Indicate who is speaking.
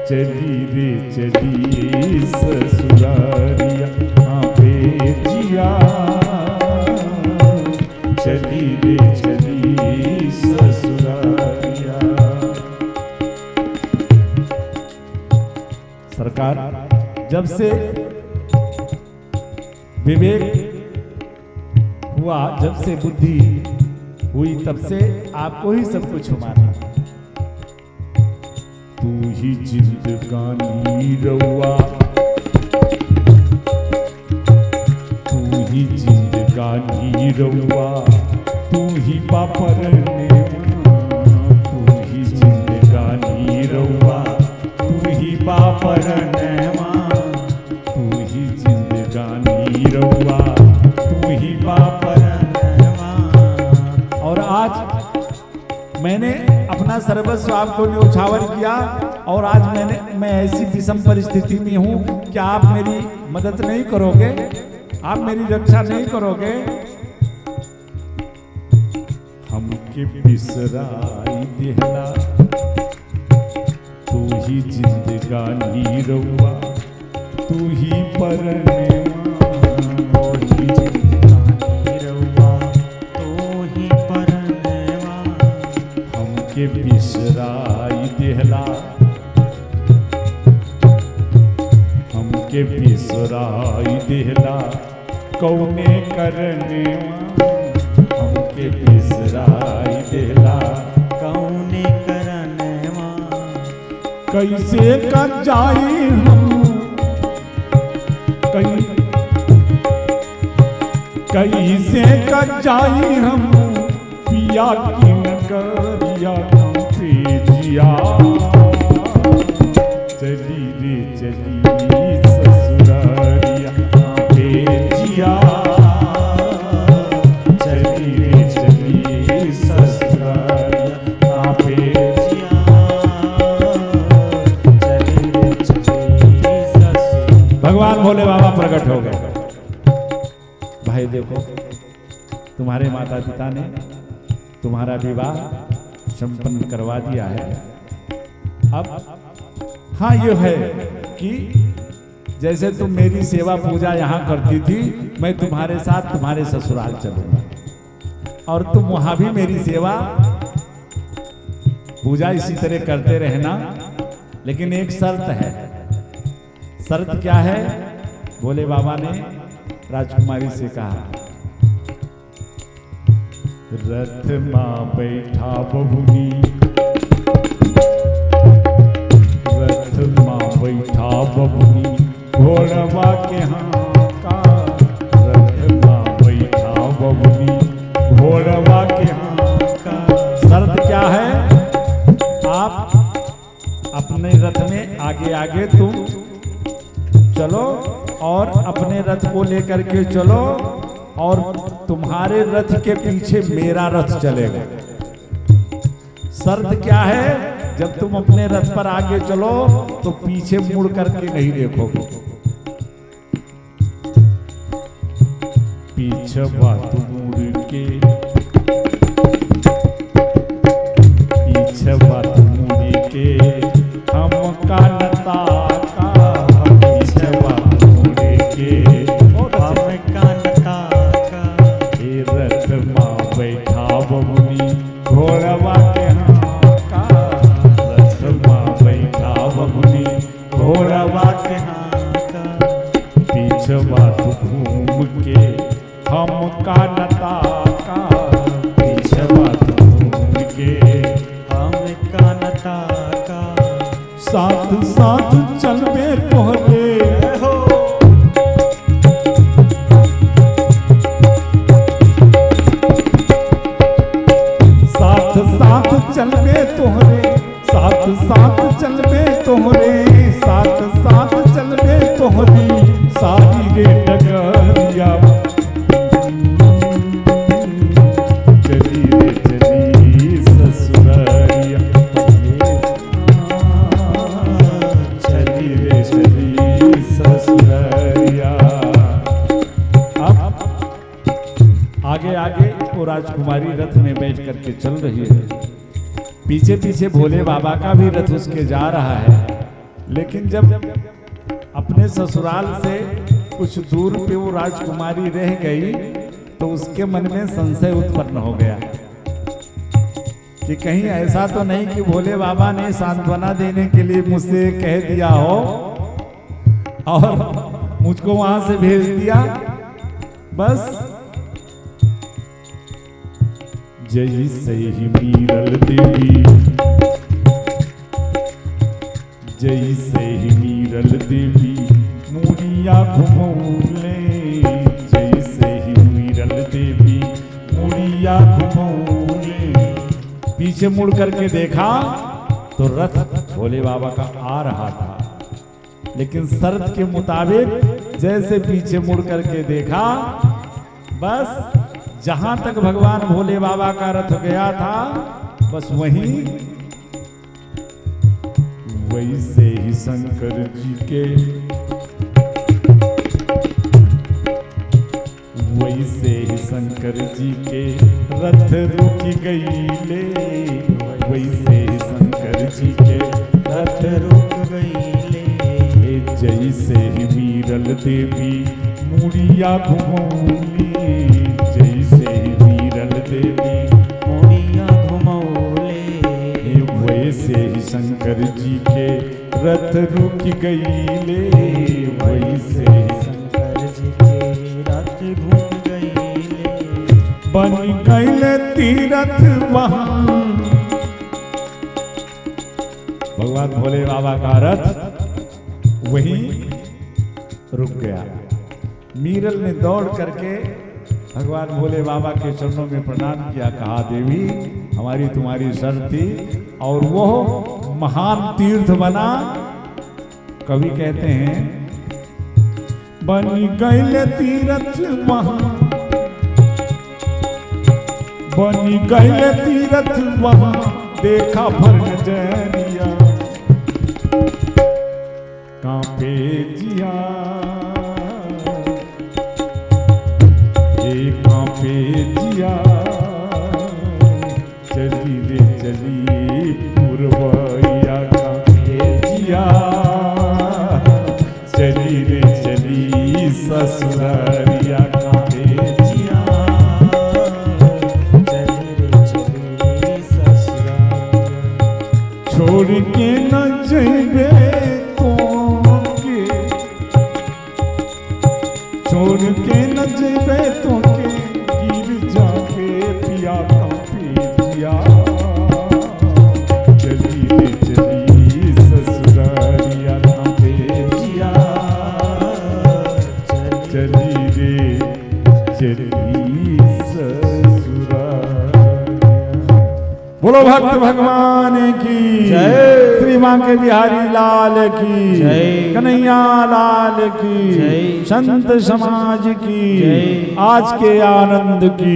Speaker 1: चली रे चली ससुरारिया हाँ बेजिया, चली रे चली ससुरारिया। सरकार जब से विवेक हुआ, जब से बुद्धि हुई, तब से आपको ही सब कुछ माना। तू ही जिंदगानी रहुआ, तू ही जिंदगानी रहुआ, तू ही पापर ने, तू ही जिंदगानी रहुआ, तू ही पापर ने, तू ही जिंदगानी रहुआ, तू ही पापर ने। और आज मैंने अपना सर्वस्व आपको न्यौछावर किया और आज मैं ऐसी विषम परिस्थिति में हूं कि आप मेरी मदद नहीं करोगे, आप मेरी रक्षा नहीं करोगे। हमके बिसराई देहला, तू ही जिंदगानी रहुआ, तू ही परनेवा, तू ही जिंदगानी रहुआ, तू ही परनेवा। हमके बिसराई देहला, हमके बिसराई देहला, कौने करनेवा, हमके बिसराई देहला, कौने करनेवा। कैसे कर जाई हम, कैसे कर जाई हम पिया की नगरिया जिया। चली रे चली ससुरारिया जिया, चली रे चली ससुरारिया जिया, चली रे चली ससुरारिया। भगवान भोले बाबा प्रकट हो गए। भाई देखो, तुम्हारे माता पिता ने तुम्हारा विवाह संपन्न करवा दिया है। अब हाँ ये है कि जैसे तुम मेरी सेवा पूजा यहाँ करती थी, मैं तुम्हारे साथ तुम्हारे ससुराल चलूंगा और तुम वहां भी मेरी सेवा पूजा इसी तरह करते रहना। लेकिन एक शर्त है। शर्त क्या है? भोले बाबा ने राजकुमारी से कहा, रथ मां बैठा बबुनी, रथ मां बैठा बबुनी, घोड़वा के हाँ का, रथ मां बैठा बबुनी, घोड़वा के हाँ का। शर्त क्या है? आप अपने रथ में आगे आगे तुम चलो और अपने रथ को लेकर के चलो और तुम्हारे रथ के पीछे मेरा रथ चलेगा। शर्त क्या है? जब तुम अपने रथ पर आगे चलो तो पीछे मुड़ करके नहीं देखोगे। पीछे बात मुड़ के, पीछे बात मुड़ के हम कानता का, पीछे बात मुड़ के हम कानता का। हे रथ मां बैठा बबुनी, घोड़वा के हाँ का, रथ मां बैठा बबुनी, घोड़वा के हाँ का। पीछे बात घूम के हम कानता का, पीछे बात घूम के हम कानता का। साथ साथ चलबे तोहरे हो, साथ साथ चलबे तोहरे, साथ साथ चलबे तोहरे, साथ साथ चलबे तोहरी सारी रे डगरिया। चली रे चली ससुरारिया, चली रे चली ससुरारिया। अब आगे आगे वो राजकुमारी रथ में बैठ करके चल रही है, पीछे पीछे भोले बाबा का भी रथ उसके जा रहा है। लेकिन जब अपने ससुराल से कुछ दूर पे वो राजकुमारी रह गई तो उसके मन में संशय उत्पन्न हो गया कि कहीं ऐसा तो नहीं कि भोले बाबा ने सांत्वना देने के लिए मुझसे कह दिया हो और मुझको वहां से भेज दिया। बस जय से ही मीरल देवी, जय से ही मीरल देवी मुड़िया घुमौले, जय से ही मीरल देवी मुड़िया घुमौले। पीछे मुड़ करके देखा तो रथ भोले बाबा का आ रहा था, लेकिन शर्त के मुताबिक जैसे पीछे मुड़ करके देखा, बस जहां तक भगवान भोले बाबा का रथ गया था बस वहीं वैसे ही शंकर जी के, वैसे ही शंकर जी के रथ रुक गईले, वैसे ही शंकर जी के रथ रुक गईले। जैसे ही मीरल देवी मुड़िया घुमौली, जैसे ही मीरल देवी मुड़िया घुमौले, वैसे ही शंकर जी के रथ रुक गईले, वैसे ही शंकर जी के रथ घूम गईले। बन गईले तीरथ वहां, भगवान भोले बाबा का रथ वहीं रुक गया। मीरल ने दौड़ करके भगवान भोले बाबा के चरणों में प्रणाम किया, कहा देवी हमारी तुम्हारी शर्त थी और वो महान तीर्थ बना। कवि कहते हैं बन गए तीरथ वहां, बन गए तीरथ वहां देखा भर नजरिया, कांपे जिया कांपे जिया, चली रे चली पूर्वैया, कांपे जिया चली रे चली ससुरारिया, कांपे जिया चली रे चली ससुरारिया। छोड़ के न जइबे छोड़ के न जेबे तो के गिर जाके पिया कांपे जिया, चली रे चली ससुरारिया, कांपे जिया चली रे चली ससुरारिया। बोलो भक्त भगवान की जय, श्री बांके बिहारी लाल की जय, कन्हैया लाल की जय, संत समाज की, आज के आनंद की।